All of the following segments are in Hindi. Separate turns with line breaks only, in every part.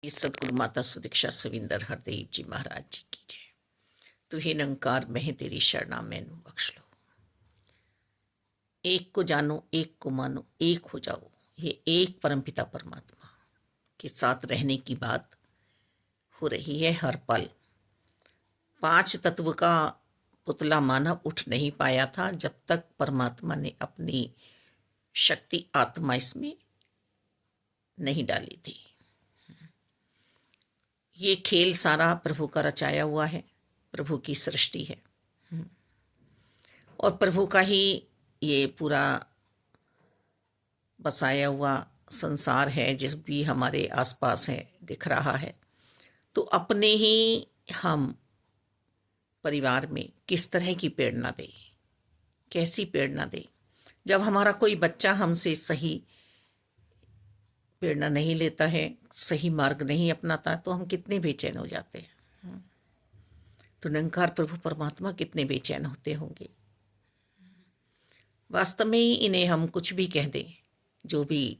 सतगुरु माता सुदीक्षा सविंदर हरदेव जी महाराज जी की जय। तू ही निरंकार मैं तेरी शरणा मैनू बख्श लो। एक को जानो, एक को मानो, एक हो जाओ। ये एक परमपिता परमात्मा के साथ रहने की बात हो रही है हर पल। पांच तत्व का पुतला मानव उठ नहीं पाया था जब तक परमात्मा ने अपनी शक्ति आत्मा इसमें नहीं डाली थी। ये खेल सारा प्रभु का रचाया हुआ है, प्रभु की सृष्टि है और प्रभु का ही ये पूरा बसाया हुआ संसार है जिस भी हमारे आसपास है दिख रहा है। तो अपने ही हम परिवार में किस तरह की प्रेरणा दें, कैसी प्रेरणा दें। जब हमारा कोई बच्चा हमसे सही प्रेरणा नहीं लेता है, सही मार्ग नहीं अपनाता, तो हम कितने बेचैन हो जाते हैं। तो निरंकार प्रभु परमात्मा कितने बेचैन होते होंगे। वास्तव में ही इन्हें हम कुछ भी कह दें, जो भी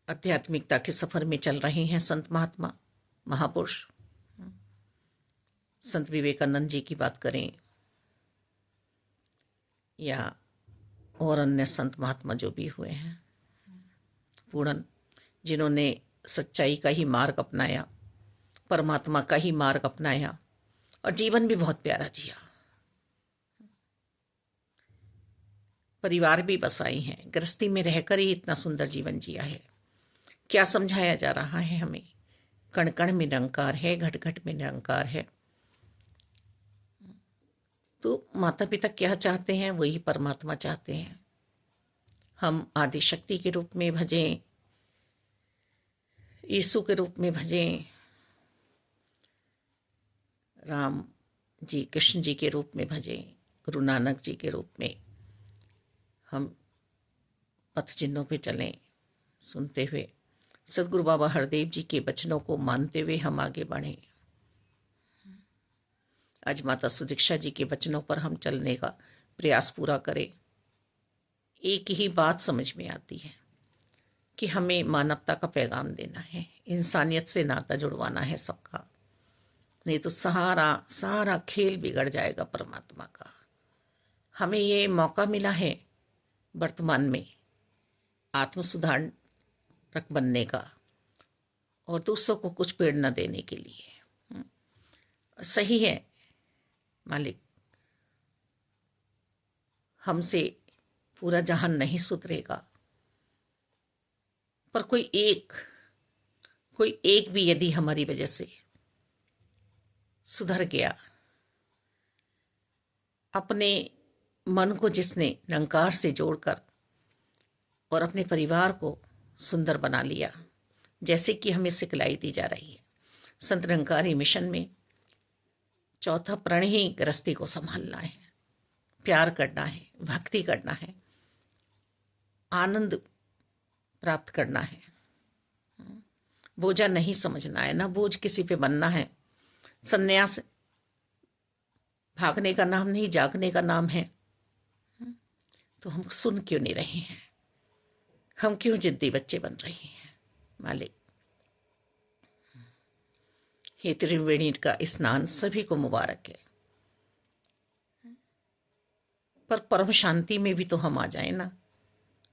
आध्यात्मिकता के सफर में चल रहे हैं संत महात्मा महापुरुष, संत विवेकानंद जी की बात करें या और अन्य संत महात्मा जो भी हुए हैं, पूर्ण जिन्होंने सच्चाई का ही मार्ग अपनाया, परमात्मा का ही मार्ग अपनाया और जीवन भी बहुत प्यारा जिया, परिवार भी बसाई हैं, गृहस्थी में रहकर ही इतना सुंदर जीवन जिया है। क्या समझाया जा रहा है हमें? कण कण में निरंकार है, घट घट में निरंकार है। तो माता पिता क्या चाहते हैं, वही परमात्मा चाहते हैं। हम आदि शक्ति के रूप में भजें, यीशु के रूप में भजें, राम जी कृष्ण जी के रूप में भजें, गुरु नानक जी के रूप में हम पथ चिन्हों पे चलें, सुनते हुए सदगुरु बाबा हरदेव जी के वचनों को मानते हुए हम आगे बढ़ें। आज माता सुदीक्षा जी के वचनों पर हम चलने का प्रयास पूरा करें। एक ही बात समझ में आती है कि हमें मानवता का पैगाम देना है, इंसानियत से नाता जुड़वाना है सबका, नहीं तो सारा खेल बिगड़ जाएगा परमात्मा का। हमें ये मौका मिला है वर्तमान में आत्म सुधारक बनने का और दूसरों को कुछ प्रेरणा देने के लिए। सही है मालिक, हमसे पूरा जहान नहीं सुधरेगा, पर कोई एक भी यदि हमारी वजह से सुधर गया, अपने मन को जिसने निरंकार से जोड़कर और अपने परिवार को सुंदर बना लिया, जैसे कि हमें सिखलाई दी जा रही है संत निरंकारी मिशन में, चौथा प्रण ही गृहस्थी को संभालना है, प्यार करना है, भक्ति करना है, आनंद प्राप्त करना है, बोझा नहीं समझना है, ना बोझ किसी पे बनना है। संन्यास भागने का नाम नहीं, जागने का नाम है। तो हम सुन क्यों नहीं रहे हैं? हम क्यों जिद्दी बच्चे बन रहे हैं? मालिक, हे त्रिवेणी का स्नान सभी को मुबारक है, पर परम शांति में भी तो हम आ जाए ना।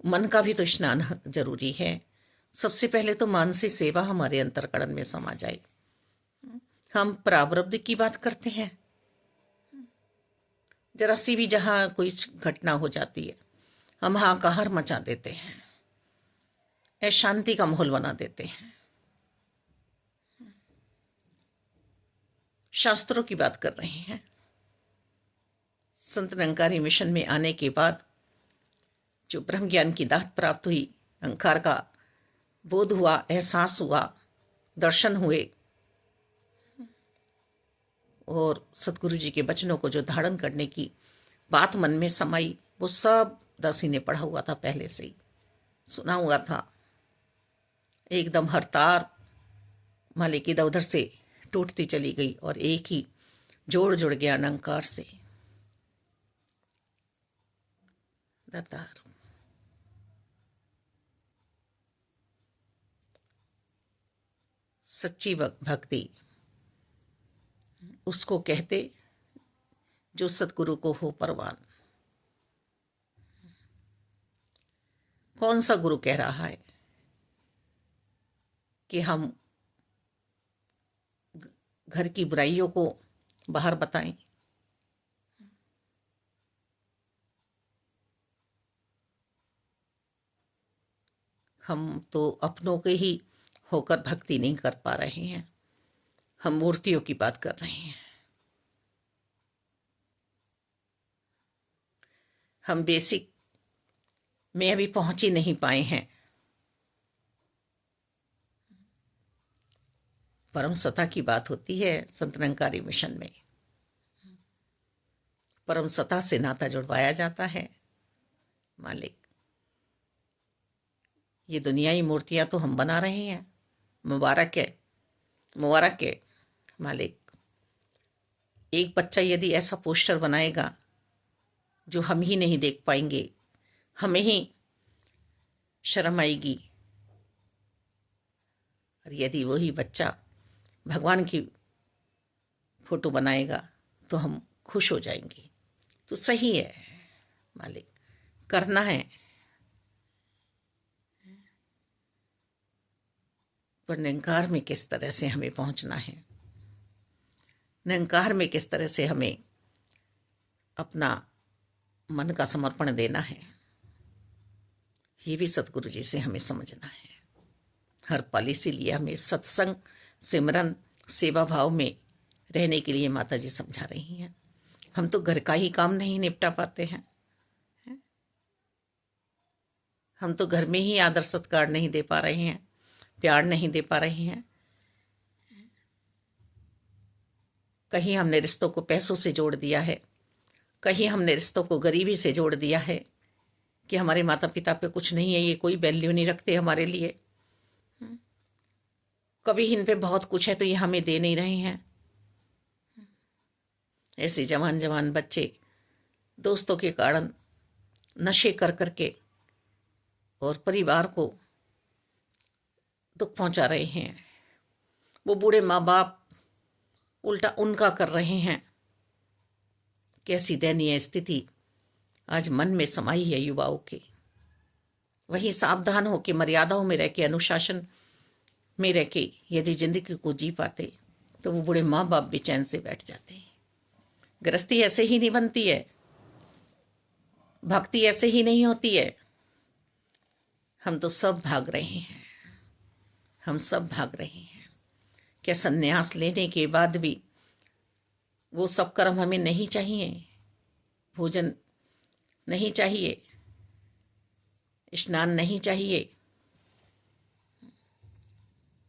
मन का भी तो स्नान जरूरी है। सबसे पहले तो मानसिक सेवा हमारे अंतर्करण में समा जाए। हम प्रारब्ध की बात करते हैं, जरा सी भी जहां कोई घटना हो जाती है हम हाहाकार मचा देते हैं, अशांति का माहौल बना देते हैं। शास्त्रों की बात कर रहे हैं। संत निरंकारी मिशन में आने के बाद जो ब्रह्म ज्ञान की दात प्राप्त हुई, निरंकार का बोध हुआ, एहसास हुआ, दर्शन हुए और सतगुरु जी के वचनों को जो धारण करने की बात मन में समाई, वो सब दासी ने पढ़ा हुआ था, पहले से ही सुना हुआ था। एकदम हर तार मालिक इधर उधर से टूटती चली गई और एक ही जोड़ जुड़ गया निरंकार से। दातार सच्ची भक्ति उसको कहते जो सतगुरु को हो परवान। कौन सा गुरु कह रहा है कि हम घर की बुराइयों को बाहर बताएं? हम तो अपनों के ही होकर भक्ति नहीं कर पा रहे हैं, हम मूर्तियों की बात कर रहे हैं। हम बेसिक में अभी पहुंच ही नहीं पाए हैं। परम सत्ता की बात होती है संत निरंकारी मिशन में। परम सत्ता से नाता जुड़वाया जाता है। मालिक, ये दुनियाई मूर्तियां तो हम बना रहे हैं। मुबारक है, मुबारक है मालिक। एक बच्चा यदि ऐसा पोस्टर बनाएगा जो हम ही नहीं देख पाएंगे, हमें ही शर्म आएगी, और यदि वही बच्चा भगवान की फोटो बनाएगा तो हम खुश हो जाएंगे। तो सही है मालिक, करना है, पर निरंकार में किस तरह से हमें पहुंचना है, निरंकार में किस तरह से हमें अपना मन का समर्पण देना है, ये भी सतगुरु जी से हमें समझना है। हर पल इसीलिए हमें सत्संग, सिमरन, सेवा भाव में रहने के लिए माता जी समझा रही हैं। हम तो घर का ही काम नहीं निपटा पाते हैं। हम तो घर में ही आदर सत्कार नहीं दे पा रहे हैं, प्यार नहीं दे पा रहे हैं। कहीं हमने रिश्तों को पैसों से जोड़ दिया है, कहीं हमने रिश्तों को गरीबी से जोड़ दिया है कि हमारे माता पिता पे कुछ नहीं है, ये कोई वैल्यू नहीं रखते हमारे लिए। कभी इन पे बहुत कुछ है तो ये हमें दे नहीं रहे हैं। ऐसे जवान जवान बच्चे दोस्तों के कारण नशे कर करके और परिवार को दुख पहुंचा रहे हैं। वो बूढ़े माँ बाप उल्टा उनका कर रहे हैं। कैसी दयनीय स्थिति आज मन में समाई है युवाओं के। वही सावधान होकर मर्यादाओं में रह के, अनुशासन में रह के यदि जिंदगी को जी पाते तो वो बूढ़े माँ बाप भी चैन से बैठ जाते हैं। गृहस्थी ऐसे ही नहीं बनती है, भक्ति ऐसे ही नहीं होती है। हम तो सब भाग रहे हैं, हम सब भाग रहे हैं। क्या संन्यास लेने के बाद भी वो सब कर्म हमें नहीं चाहिए? भोजन नहीं चाहिए, स्नान नहीं चाहिए?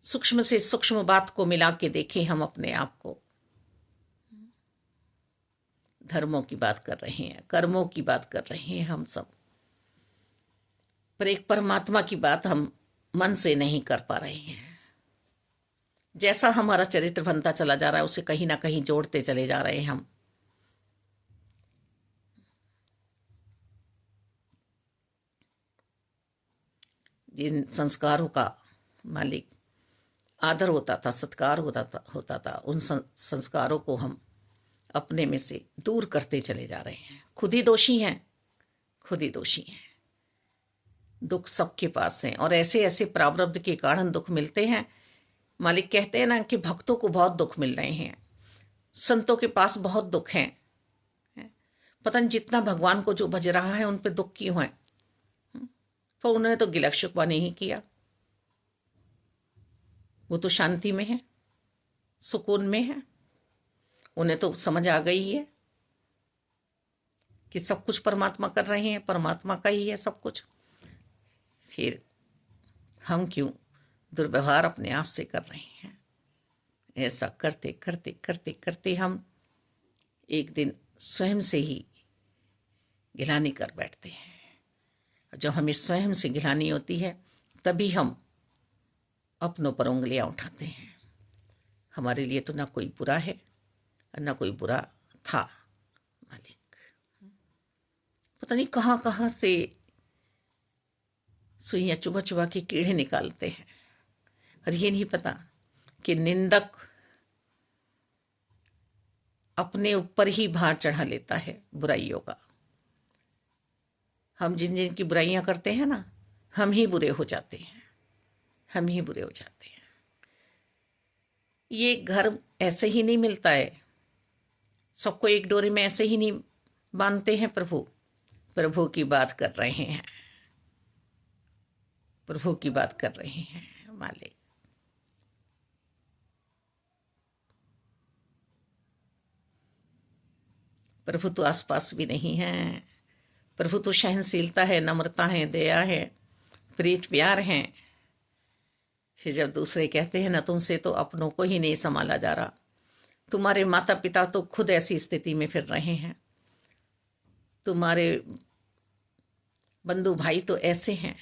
सूक्ष्म से सूक्ष्म बात को मिला के देखें हम अपने आप को। धर्मों की बात कर रहे हैं, कर्मों की बात कर रहे हैं हम सब, पर एक परमात्मा की बात हम मन से नहीं कर पा रहे हैं। जैसा हमारा चरित्र बनता चला जा रहा है उसे कहीं ना कहीं जोड़ते चले जा रहे हैं हम। जिन संस्कारों का मालिक आदर होता था, सत्कार होता था, उन संस्कारों को हम अपने में से दूर करते चले जा रहे हैं। खुद ही दोषी हैं, खुद ही दोषी हैं। दुख सबके पास है और ऐसे ऐसे प्रारब्ध के कारण दुख मिलते हैं। मालिक कहते हैं ना कि भक्तों को बहुत दुख मिल रहे हैं, संतों के पास बहुत दुख है। पता नहीं जितना भगवान को जो भज रहा है उन पे दुख क्यों है, पर उन्होंने तो गिला शिकवा नहीं किया। वो तो शांति में है, सुकून में है। उन्हें तो समझ आ गई है कि सब कुछ परमात्मा कर रहे हैं, परमात्मा का ही है सब कुछ। फिर हम क्यों दुर्व्यवहार अपने आप से कर रहे हैं? ऐसा करते करते करते करते हम एक दिन स्वयं से ही गिलानी कर बैठते हैं। जब हमें स्वयं से गिलानी होती है तभी हम अपनों पर उंगलियां उठाते हैं। हमारे लिए तो ना कोई बुरा है और ना कोई बुरा था। मालिक पता नहीं कहाँ कहाँ से सुइयां चुभा चुभा के कीड़े निकालते हैं, और ये नहीं पता कि निंदक अपने ऊपर ही भार चढ़ा लेता है बुराइयों का। हम जिन जिन की बुराइयां करते हैं ना, हम ही बुरे हो जाते हैं, हम ही बुरे हो जाते हैं। ये घर ऐसे ही नहीं मिलता है, सबको एक डोरी में ऐसे ही नहीं बांधते हैं। प्रभु प्रभु की बात कर रहे हैं, प्रभु की बात कर रहे हैं मालिक। प्रभु तो आसपास भी नहीं है। प्रभु तो सहनशीलता है, नम्रता है, दया है, प्रीत प्यार है। फिर जब दूसरे कहते हैं ना, तुमसे तो अपनों को ही नहीं संभाला जा रहा, तुम्हारे माता पिता तो खुद ऐसी स्थिति में फिर रहे हैं, तुम्हारे बंधु भाई तो ऐसे हैं,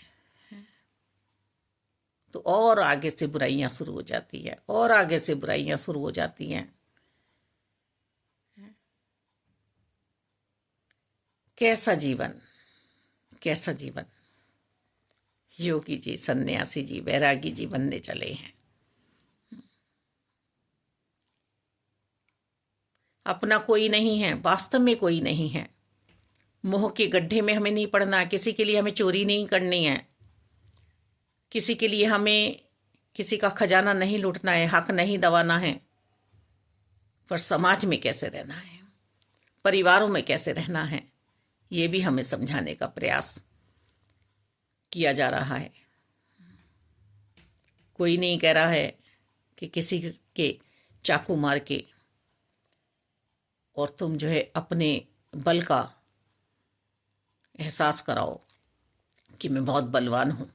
तो और आगे से बुराइयां शुरू हो जाती है, और आगे से बुराइयां शुरू हो जाती हैं। कैसा जीवन, कैसा जीवन। योगी जी, सन्यासी जी, वैरागी जी बनने चले हैं। अपना कोई नहीं है, वास्तव में कोई नहीं है। मोह के गड्ढे में हमें नहीं पड़ना, किसी के लिए हमें चोरी नहीं करनी है, किसी के लिए हमें किसी का खजाना नहीं लूटना है, हक नहीं दबाना है। पर समाज में कैसे रहना है, परिवारों में कैसे रहना है, ये भी हमें समझाने का प्रयास किया जा रहा है। कोई नहीं कह रहा है कि किसी के चाकू मार के और तुम जो है अपने बल का एहसास कराओ कि मैं बहुत बलवान हूं।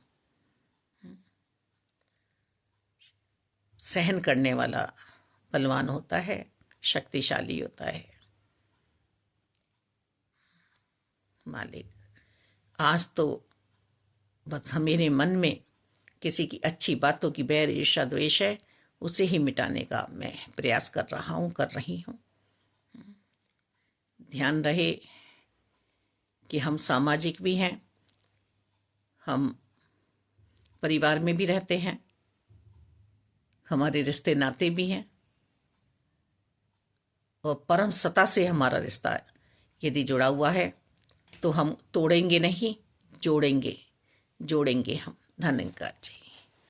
सहन करने वाला बलवान होता है, शक्तिशाली होता है। मालिक, आज तो बस मेरे मन में किसी की अच्छी बातों की बैर ईर्ष्या द्वेष है, उसे ही मिटाने का मैं प्रयास कर रहा हूं, कर रही हूं। ध्यान रहे कि हम सामाजिक भी हैं, हम परिवार में भी रहते हैं, हमारे रिश्ते नाते भी हैं, और परम सत्ता से हमारा रिश्ता यदि जुड़ा हुआ है तो हम तोड़ेंगे नहीं, जोड़ेंगे, जोड़ेंगे हम। धन्यवाद जी।